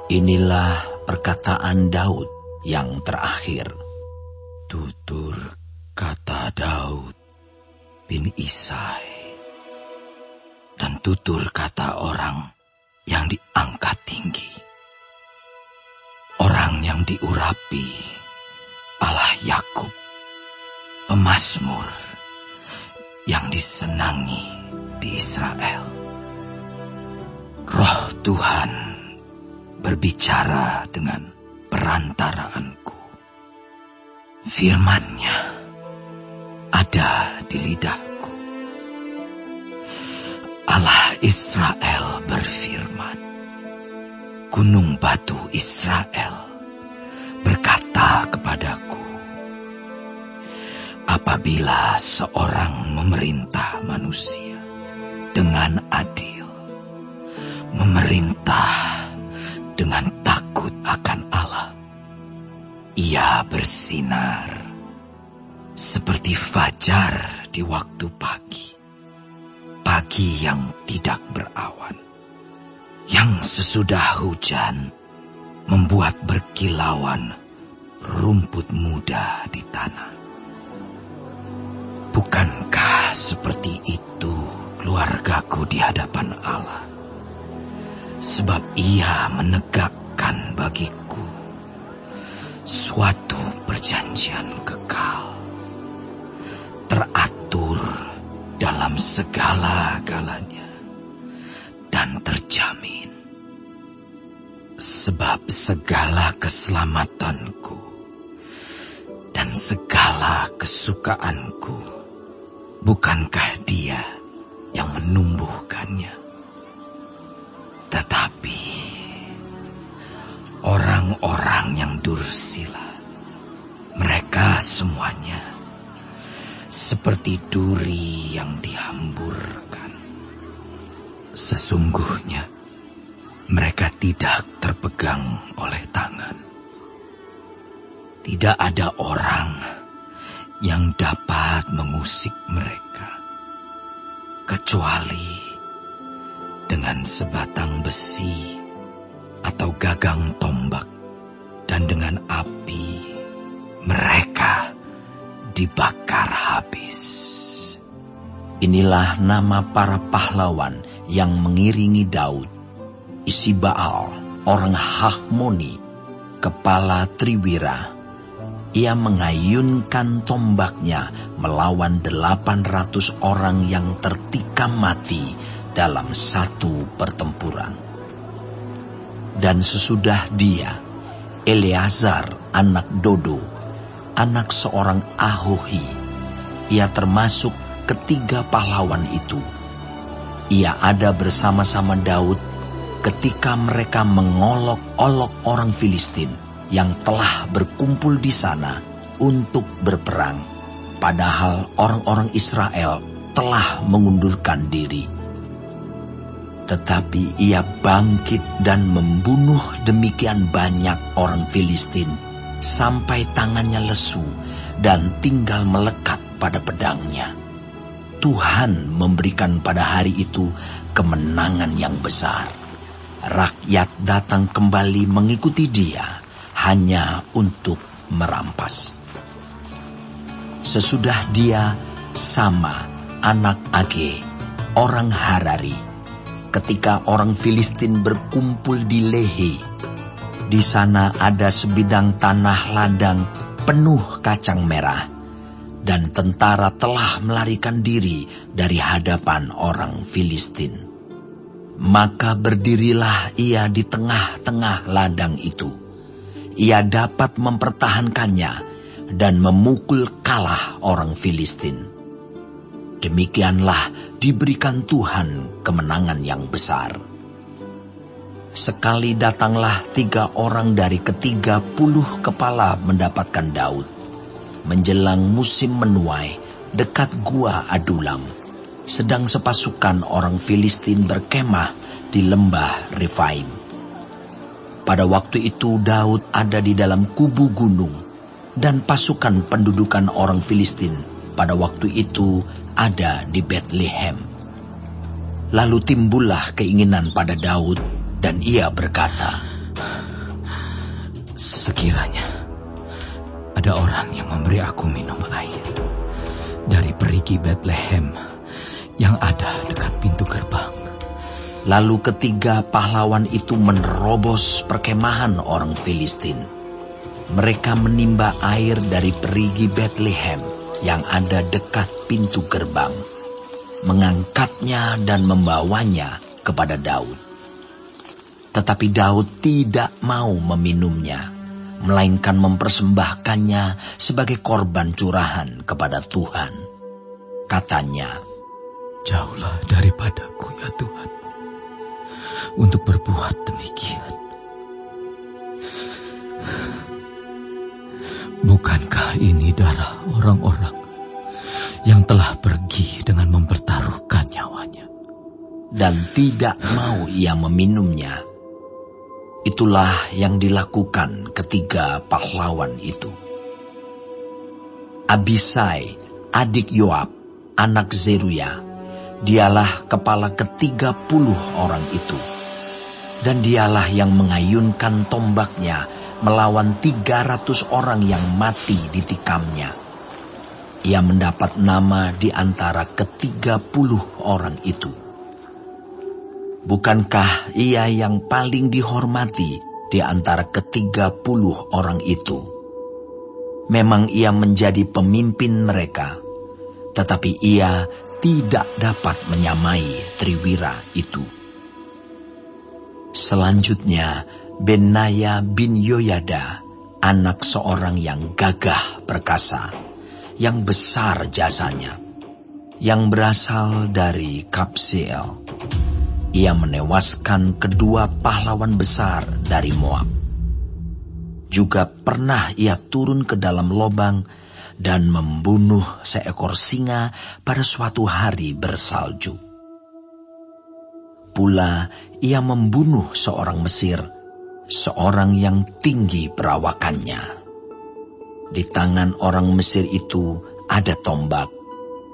Inilah perkataan Daud yang terakhir. Tutur kata Daud bin Isai, dan tutur kata orang yang diangkat tinggi, orang yang diurapi Allah Yakub, pemazmur yang disenangi di Israel. Roh Tuhan berbicara dengan perantaraanku. Firman-Nya ada di lidahku. Allah Israel berfirman, Gunung batu Israel berkata kepadaku, apabila seorang memerintah manusia dengan adil, memerintah dengan takut akan Allah, ia bersinar seperti fajar di waktu pagi, pagi yang tidak berawan, yang sesudah hujan membuat berkilauan rumput muda di tanah. Bukankah seperti itu keluargaku di hadapan Allah? Sebab ia menegakkan bagiku suatu perjanjian kekal, teratur dalam segala-galanya dan terjamin. Sebab segala keselamatanku dan segala kesukaanku, bukankah Dia yang menumbuhkannya? Tetapi orang-orang yang dursila, mereka semuanya seperti duri yang dihamburkan. Sesungguhnya mereka tidak terpegang oleh tangan. Tidak ada orang yang dapat mengusik mereka, kecuali dengan sebatang besi atau gagang tombak, dan dengan api mereka dibakar habis. Inilah nama para pahlawan yang mengiringi Daud. Isibaal, orang Hahmoni, kepala Triwira. Ia mengayunkan tombaknya melawan 800 orang yang tertikam mati dalam satu pertempuran. Dan sesudah dia, Eleazar anak Dodo, anak seorang Ahohi, ia termasuk ketiga pahlawan itu. Ia ada bersama-sama Daud ketika mereka mengolok-olok orang Filistin yang telah berkumpul di sana untuk berperang, padahal orang-orang Israel telah mengundurkan diri. Tetapi ia bangkit dan membunuh demikian banyak orang Filistin sampai tangannya lesu dan tinggal melekat pada pedangnya. Tuhan memberikan pada hari itu kemenangan yang besar. Rakyat datang kembali mengikuti dia hanya untuk merampas. Sesudah dia, Sama anak Age, orang Harari, ketika orang Filistin berkumpul di Lehi. Di sana ada sebidang tanah ladang penuh kacang merah, dan tentara telah melarikan diri dari hadapan orang Filistin. Maka berdirilah ia di tengah-tengah ladang itu. Ia dapat mempertahankannya dan memukul kalah orang Filistin. Demikianlah diberikan Tuhan kemenangan yang besar. Sekali datanglah 3 orang dari ke-30 kepala mendapatkan Daud, menjelang musim menuai dekat gua Adulam, sedang sepasukan orang Filistin berkemah di lembah Refaim. Pada waktu itu Daud ada di dalam kubu gunung, dan pasukan pendudukan orang Filistin pada waktu itu ada di Betlehem. Lalu timbullah keinginan pada Daud, dan ia berkata, Sekiranya ada orang yang memberi aku minum air dari perigi Bethlehem yang ada dekat pintu gerbang. Lalu ketiga pahlawan itu menerobos perkemahan orang Filistin. Mereka menimba air dari perigi Bethlehem yang ada dekat pintu gerbang, mengangkatnya dan membawanya kepada Daud. Tetapi Daud tidak mau meminumnya, melainkan mempersembahkannya sebagai korban curahan kepada Tuhan. Katanya, "Jauhlah daripadaku ya Tuhan, untuk berbuat demikian. Bukankah ini darah orang-orang yang telah pergi dengan mempertaruhkan nyawanya?" Dan tidak mau ia meminumnya. Itulah yang dilakukan ketiga pahlawan itu. Abisai, adik Yoab, anak Zeruya, dialah kepala ke-30 orang itu. Dan dialah yang mengayunkan tombaknya melawan 300 orang yang mati ditikamnya. Ia mendapat nama di antara ke-30 orang itu. Bukankah ia yang paling dihormati di antara ke-30 orang itu? Memang ia menjadi pemimpin mereka, tetapi ia tidak dapat menyamai Triwira itu. Selanjutnya, Benaya bin Yoyada, anak seorang yang gagah perkasa, yang besar jasanya, yang berasal dari Kabseel. Ia menewaskan kedua pahlawan besar dari Moab. Juga pernah ia turun ke dalam lobang dan membunuh seekor singa pada suatu hari bersalju. Pula ia membunuh seorang Mesir, seorang yang tinggi perawakannya. Di tangan orang Mesir itu ada tombak,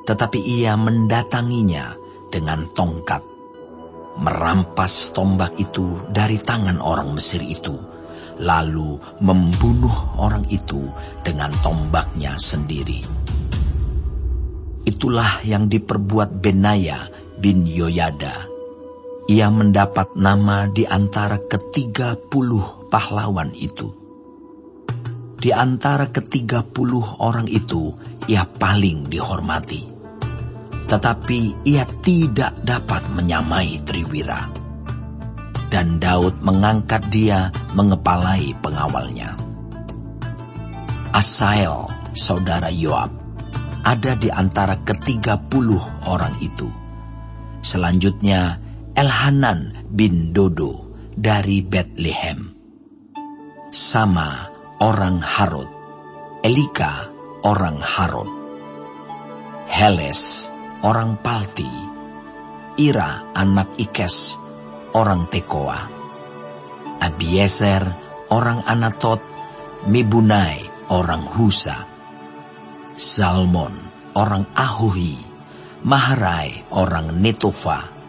tetapi ia mendatanginya dengan tongkat, merampas tombak itu dari tangan orang Mesir itu, lalu membunuh orang itu dengan tombaknya sendiri. Itulah yang diperbuat Benaya bin Yoyada. Ia mendapat nama di antara ke-30 pahlawan itu. Di antara ke-30 orang itu, ia paling dihormati. Tetapi ia tidak dapat menyamai Triwira. Dan Daud mengangkat dia mengepalai pengawalnya. Asael, saudara Yoab, ada di antara ke-30 orang itu. Selanjutnya, Elhanan bin Dodo dari Bethlehem. Sama orang Harod. Elika orang Harod. Heles orang Palti. Ira anak Ikes orang Tekoa. Abiezer orang Anatot. Mibunai orang Husa. Salmon orang Ahohi. Maharai orang Netofa.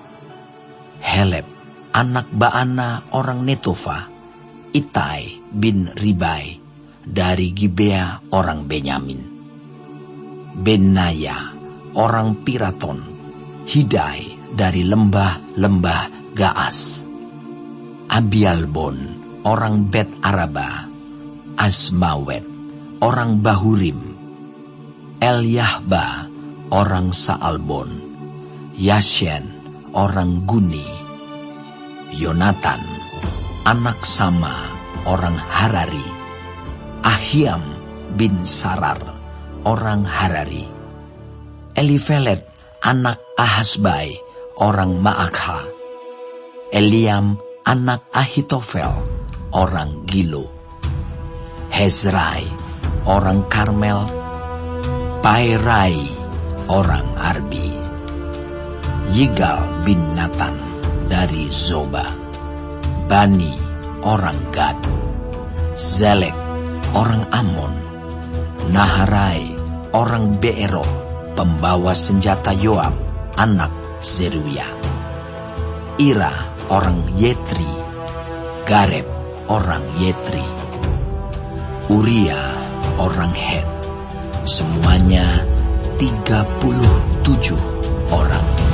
Heleb anak Baana orang Netofa. Itai bin Ribai dari Gibea orang Benyamin. Benaya orang Piraton. Hidai dari lembah-lembah Gaas. Abialbon orang Bet Araba. Asmawet orang Bahurim. Elyahba orang Saalbon. Yashen orang Guni. Yonatan anak Sama orang Harari. Ahiam bin Sarar orang Harari. Elifelet anak Ahasbai orang Maakha. Eliam anak Ahitofel orang Gilo. Hezrai orang Karmel. Pairai orang Arbi. Yigal bin Natan dari Zoba. Bani orang Gad. Zelek orang Amon. Naharai orang Beero, pembawa senjata Yoab, anak Zeruya. Ira orang Yetri. Gareb orang Yetri. Uria orang Het. Semuanya 37 orang.